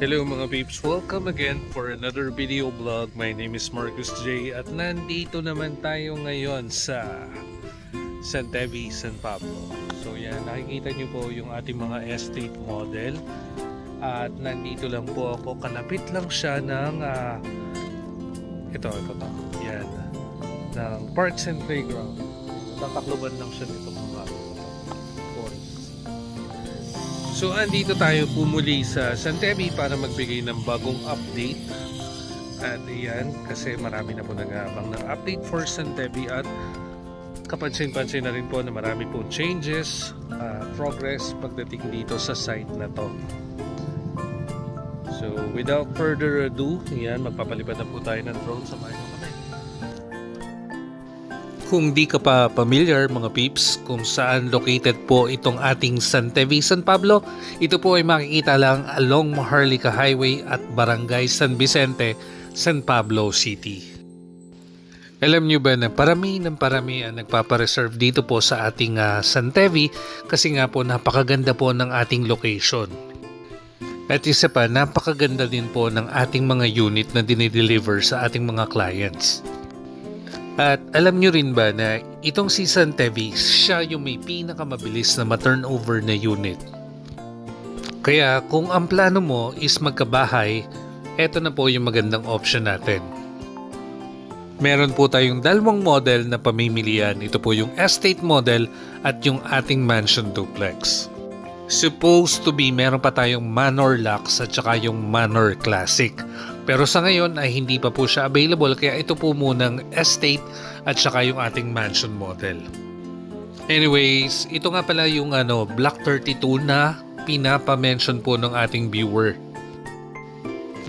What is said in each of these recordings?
Hello mga peeps, welcome again for another video vlog. My name is Marcus J at nandito naman tayo ngayon sa San Tevi, San Pablo. So yan, nakikita nyo po yung ating mga estate model. At nandito lang po ako, kalapit lang siya ng ito, yan, ng Parks and Playground. Tatakloban lang siya nito mga forest. So andito tayo pumuli sa San Tevi para magbigay ng bagong update. At iyan, kasi marami na po nag-aabang ng update for San Tevi at kapansin-pansin na rin po na marami po changes, progress pagdating dito sa site na to. So without further ado, iyan, magpapalipad na po tayo ng drone sa mga kami. Kung di ka pa familiar mga peeps kung saan located po itong ating San Tevi, San Pablo, ito po ay makikita lang along Maharlika Highway at Barangay San Vicente, San Pablo City. Alam nyo ba na parami ang nagpapareserve dito po sa ating San Tevi kasi nga po napakaganda po ng ating location. At isa pa, napakaganda din po ng ating mga unit na dinideliver sa ating mga clients. At alam nyo rin ba na itong si San Tevi, siya yung may pinakamabilis na ma-turnover na unit. Kaya kung ang plano mo is magkabahay, eto na po yung magandang option natin. Meron po tayong dalawang model na pamimilian. Ito po yung estate model at yung ating mansion duplex. Supposed to be meron pa tayong Manor Lux at saka yung Manor Classic. Pero sa ngayon ay hindi pa po siya available kaya ito po munang estate at saka yung ating mansion model. Anyways, ito nga pala yung Block 32 na pinapa-mention po ng ating viewer.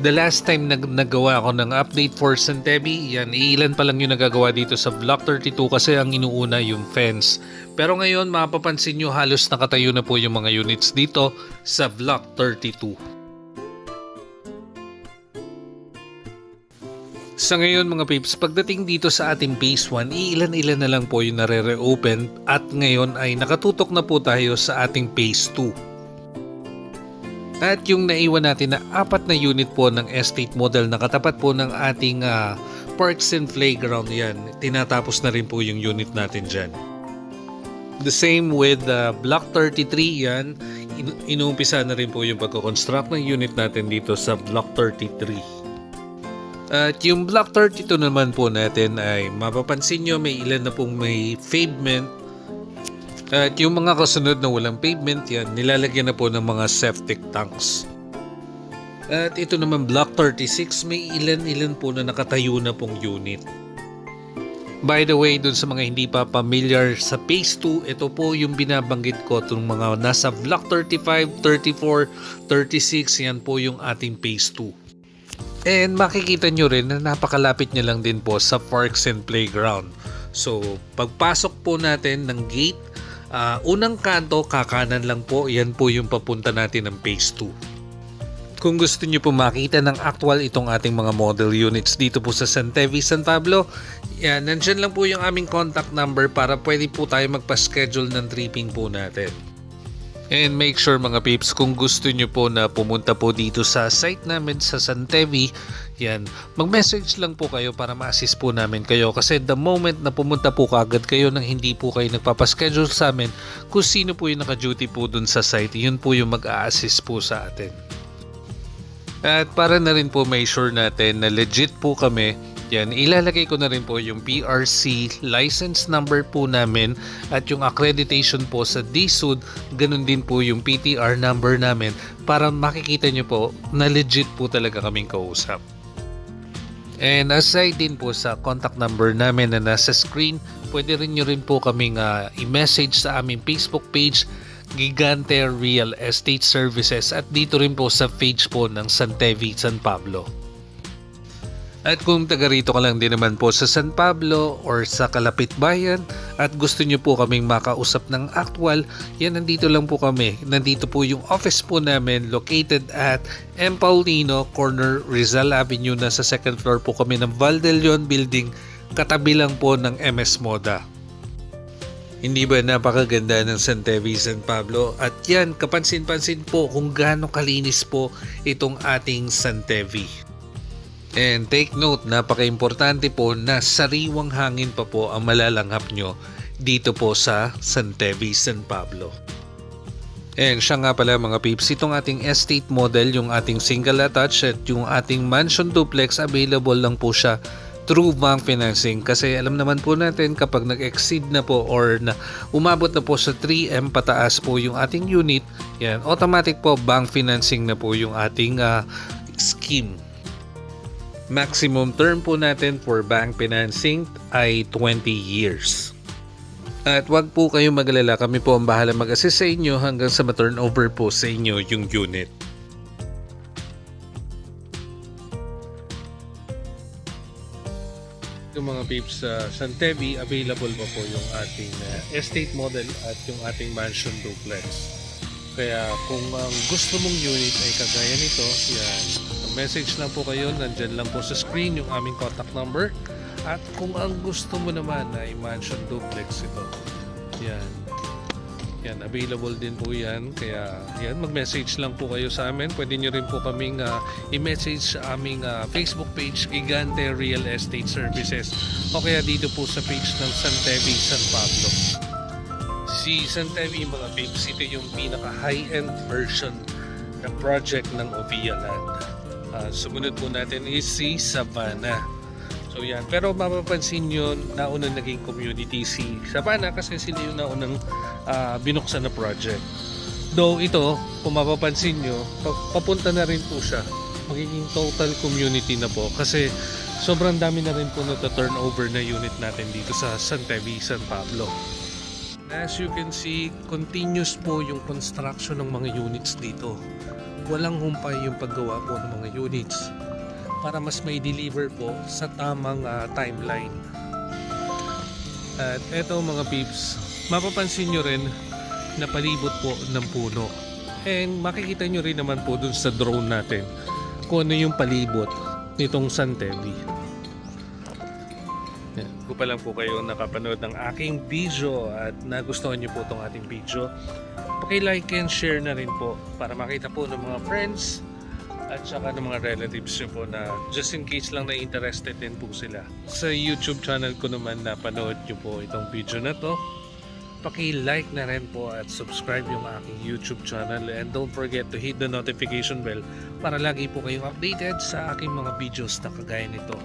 The last time nagawa ako ng update for San Tevi, yan, ilan pa lang yung nagagawa dito sa Block 32 kasi ang inuuna yung fence. Pero ngayon mapapansin nyo halos nakatayo na po yung mga units dito sa Block 32. Sa ngayon mga peeps, pagdating dito sa ating phase 1, ilan-ilan na lang po yung nare-reopen at ngayon ay nakatutok na po tayo sa ating phase 2. At yung naiwan natin na 4 na unit po ng estate model na katapat po ng ating Parks and Playground, yan, tinatapos na rin po yung unit natin dyan. The same with Block 33, yan, inuumpisa na rin po yung pagko-construct ng unit natin dito sa Block 33. At yung Block 32 naman po natin ay mapapansin nyo may ilan na pong may pavement. At yung mga kasunod na walang pavement yan, nilalagyan na po ng mga septic tanks. At ito naman Block 36, may ilan-ilan po na nakatayo na pong unit. By the way, dun sa mga hindi pa familiar sa phase 2, ito po yung binabanggit ko itong mga nasa Block 35, 34, 36, yan po yung ating phase 2. And makikita nyo rin na napakalapit niya lang din po sa Parks and Playground. So, pagpasok po natin ng gate, unang kanto, kakanan lang po, yan po yung papunta natin ng phase 2. Kung gusto nyo po makita ng actual itong ating mga model units dito po sa San Tevi, San Pablo, yan, nandyan lang po yung aming contact number para pwede po tayo magpa-schedule ng tripping po natin. And make sure mga peeps, kung gusto nyo po na pumunta po dito sa site namin sa San Tevi, yan, mag-message lang po kayo para ma-assist po namin kayo. Kasi the moment na pumunta po kagad kayo nang hindi po kayo nagpapaschedule sa amin, kung sino po yung naka-duty po dun sa site, yun po yung mag-a-assist po sa atin. At para na rin po may sure natin na legit po kami, yan, ilalagay ko na rin po yung PRC license number po namin at yung accreditation po sa DSUD, ganun din po yung PTR number namin para makikita nyo po na legit po talaga kaming kausap. And aside din po sa contact number namin na nasa screen, pwede rin nyo rin po kaming i-message sa aming Facebook page, Gigante Real Estate Services, at dito rin po sa page po ng San Tevi, San Pablo. At kung taga rito ka lang din naman po sa San Pablo or sa Kalapit Bayan at gusto nyo po kaming makausap ng actual, yan, nandito lang po kami. Nandito po yung office po namin located at M. Paulino, corner Rizal Avenue. Nasa second floor po kami ng Val de Leon Building, katabi lang po ng MS Moda. Hindi ba napakaganda ng Santevi San Pablo? At yan, kapansin-pansin po kung gaano kalinis po itong ating Santevi. And take note, napaka-importante po na sariwang hangin pa po ang malalanghap nyo dito po sa Santevi San Pablo. And siya nga pala mga peeps, itong ating estate model, yung ating single attached at yung ating mansion duplex, available lang po siya through bank financing. Kasi alam naman po natin kapag nag-exceed na po or na umabot na po sa 3M pataas po yung ating unit, yan, automatic po bank financing na po yung ating scheme. Maximum term po natin for bank financing ay 20 years. At wag po kayong mag-alala, kami po ang bahala mag-assist sa inyo hanggang sa ma-turnover po sa inyo yung unit. Yung mga peeps, sa Santevi, available pa po yung ating estate model at yung ating mansion duplex. Kaya kung ang gusto mong unit ay kagaya nito, yan, message lang po kayo, nandyan lang po sa screen yung aming contact number. At kung ang gusto mo naman ay mansion duplex ito, yan, yan, available din po yan. Kaya yan, mag-message lang po kayo sa amin. Pwede nyo rin po kaming i-message sa aming Facebook page, Gigante Real Estate Services, o kaya dito po sa page ng Santevi San Pablo. Si Santevi mga peeps, ito yung pinaka high-end version ng project ng Ovia Land. Sumunod po natin is si Savannah. So yan, pero mapapansin nyo, naunang naging community si Savannah kasi sila yung naunang binuksan na project. Though ito, kung mapapansin nyo, papunta na rin po siya. Magiging total community na po kasi sobrang dami na rin po na-turnover na unit natin dito sa Santevi San Pablo. As you can see, continuous po yung construction ng mga units dito. Walang humpay yung paggawa po ng mga units para mas may deliver po sa tamang timeline. At eto mga peeps, mapapansin nyo rin na palibot po ng puno. And makikita nyo rin naman po dun sa drone natin kung ano yung palibot nitong Santevi. Kung pa lang po kayo nakapanood ng aking video at nagustuhan nyo po itong ating video, paki-like and share na rin po para makita po ng mga friends at saka ng mga relatives nyo po na just in case lang na interested din po sila. Sa YouTube channel ko naman na panood nyo po itong video na to, paki-like na rin po at subscribe yung aking YouTube channel, and don't forget to hit the notification bell para lagi po kayong updated sa aking mga videos na kagaya nito.